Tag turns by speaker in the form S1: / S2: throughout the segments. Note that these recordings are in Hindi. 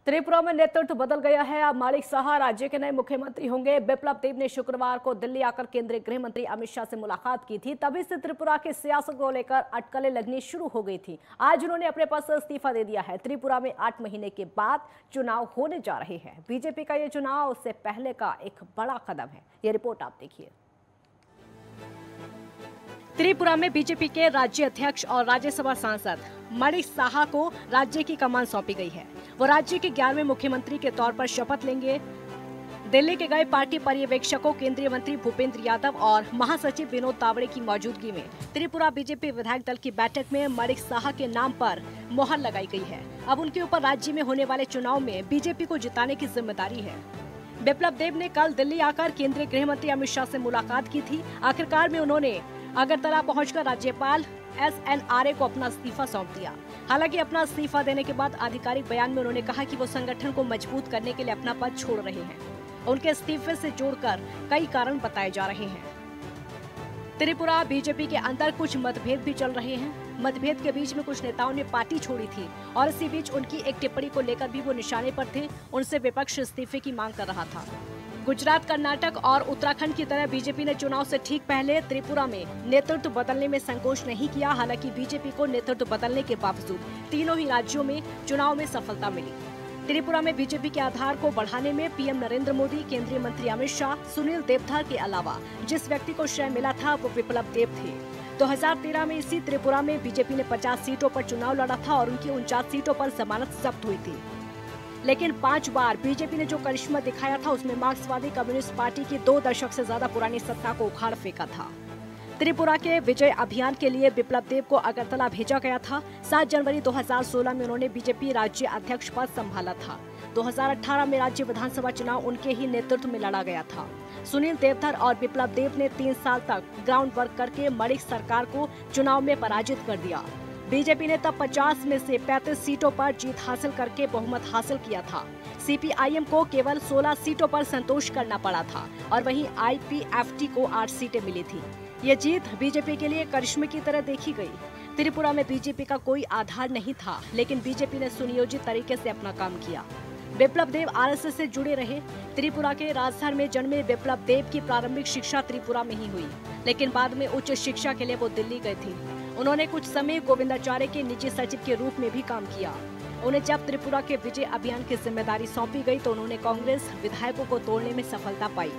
S1: त्रिपुरा में नेतृत्व बदल गया है। अब माणिक साहा राज्य के नए मुख्यमंत्री होंगे। बिप्लब देब ने शुक्रवार को दिल्ली आकर केंद्रीय गृह मंत्री अमित शाह से मुलाकात की थी। तभी से त्रिपुरा की सियासत को लेकर अटकलें लगनी शुरू हो गई थी। आज उन्होंने अपने पद से इस्तीफा दे दिया है। त्रिपुरा में 8 महीने के बाद चुनाव होने जा रहे हैं। बीजेपी का ये चुनाव उससे पहले का एक बड़ा कदम है। ये रिपोर्ट आप देखिए। त्रिपुरा में बीजेपी के राज्य अध्यक्ष और राज्यसभा सांसद माणिक साहा को राज्य की कमान सौंपी गई है। वो राज्य के 11वें मुख्यमंत्री के तौर पर शपथ लेंगे। दिल्ली के गए पार्टी पर्यवेक्षकों, केंद्रीय मंत्री भूपेंद्र यादव और महासचिव विनोद तावड़े की मौजूदगी में त्रिपुरा बीजेपी विधायक दल की बैठक में माणिक साहा के नाम पर मोहर लगाई गई है। अब उनके ऊपर राज्य में होने वाले चुनाव में बीजेपी को जिताने की जिम्मेदारी है। बिप्लब देब ने कल दिल्ली आकर केंद्रीय गृह मंत्री अमित शाह से मुलाकात की थी। आखिरकार में उन्होंने अगरतला पहुंचकर राज्यपाल SNRA को अपना इस्तीफा सौंप दिया। हालांकि अपना इस्तीफा देने के बाद आधिकारिक बयान में उन्होंने कहा कि वो संगठन को मजबूत करने के लिए अपना पद छोड़ रहे हैं। उनके इस्तीफे से जोड़कर कई कारण बताए जा रहे हैं। त्रिपुरा बीजेपी के अंदर कुछ मतभेद भी चल रहे हैं। मतभेद के बीच में कुछ नेताओं ने पार्टी छोड़ी थी और इसी बीच उनकी एक टिप्पणी को लेकर भी वो निशाने पर थे। उनसे विपक्ष इस्तीफे की मांग कर रहा था। गुजरात, कर्नाटक और उत्तराखंड की तरह बीजेपी ने चुनाव से ठीक पहले त्रिपुरा में नेतृत्व बदलने में संकोच नहीं किया। हालांकि बीजेपी को नेतृत्व बदलने के बावजूद तीनों ही राज्यों में चुनाव में सफलता मिली। त्रिपुरा में बीजेपी के आधार को बढ़ाने में पीएम नरेंद्र मोदी, केंद्रीय मंत्री अमित शाह, सुनील देवधर के अलावा जिस व्यक्ति को श्रेय मिला था वो बिप्लब देब थे। 2013 में इसी त्रिपुरा में बीजेपी ने 50 सीटों पर चुनाव लड़ा था और उनकी 49 सीटों पर जमानत जब्त हुई थी। लेकिन 5 बार बीजेपी ने जो करिश्मा दिखाया था उसमें मार्क्सवादी कम्युनिस्ट पार्टी की 2 दशक से ज्यादा पुरानी सत्ता को उखाड़ फेंका था। त्रिपुरा के विजय अभियान के लिए बिप्लब देब को अगरतला भेजा गया था। 7 जनवरी 2016 में उन्होंने बीजेपी राज्य अध्यक्ष पद संभाला था। 2018 में राज्य विधानसभा चुनाव उनके ही नेतृत्व में लड़ा गया था। सुनील देवधर और बिप्लब देब ने 3 साल तक ग्राउंड वर्क करके माणिक सरकार को चुनाव में पराजित कर दिया। बीजेपी ने तब 50 में से 35 सीटों पर जीत हासिल करके बहुमत हासिल किया था। CPIM को केवल 16 सीटों पर संतोष करना पड़ा था और वहीं IPFT को 8 सीटें मिली थी। ये जीत बीजेपी के लिए करिश्मे की तरह देखी गई। त्रिपुरा में बीजेपी का कोई आधार नहीं था, लेकिन बीजेपी ने सुनियोजित तरीके से अपना काम किया। बिप्लब देब RSS से जुड़े रहे। त्रिपुरा के राजधानी में जन्मे बिप्लब देब की प्रारंभिक शिक्षा त्रिपुरा में ही हुई, लेकिन बाद में उच्च शिक्षा के लिए वो दिल्ली गए थे। उन्होंने कुछ समय गोविंदाचार्य के निजी सचिव के रूप में भी काम किया। उन्हें जब त्रिपुरा के विजय अभियान की जिम्मेदारी सौंपी गई तो उन्होंने कांग्रेस विधायकों को तोड़ने में सफलता पाई।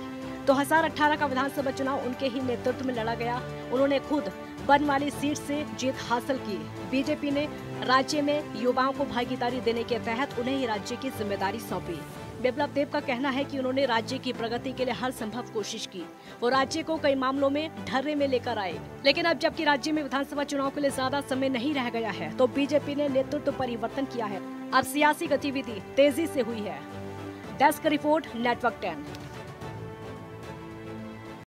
S1: 2018 का विधानसभा चुनाव उनके ही नेतृत्व में लड़ा गया। उन्होंने खुद बनवाली सीट से जीत हासिल की। बीजेपी ने राज्य में युवाओं को भागीदारी देने के तहत उन्हें ही राज्य की जिम्मेदारी सौंपी। बिप्लब देब का कहना है कि उन्होंने राज्य की प्रगति के लिए हर संभव कोशिश की। वो राज्य को कई मामलों में ढर्रे में लेकर आए, लेकिन अब जबकि राज्य में विधानसभा चुनाव के लिए ज्यादा समय नहीं रह गया है तो बीजेपी ने नेतृत्व परिवर्तन किया है। अब सियासी गतिविधि तेजी से हुई है। Desk report, network 10।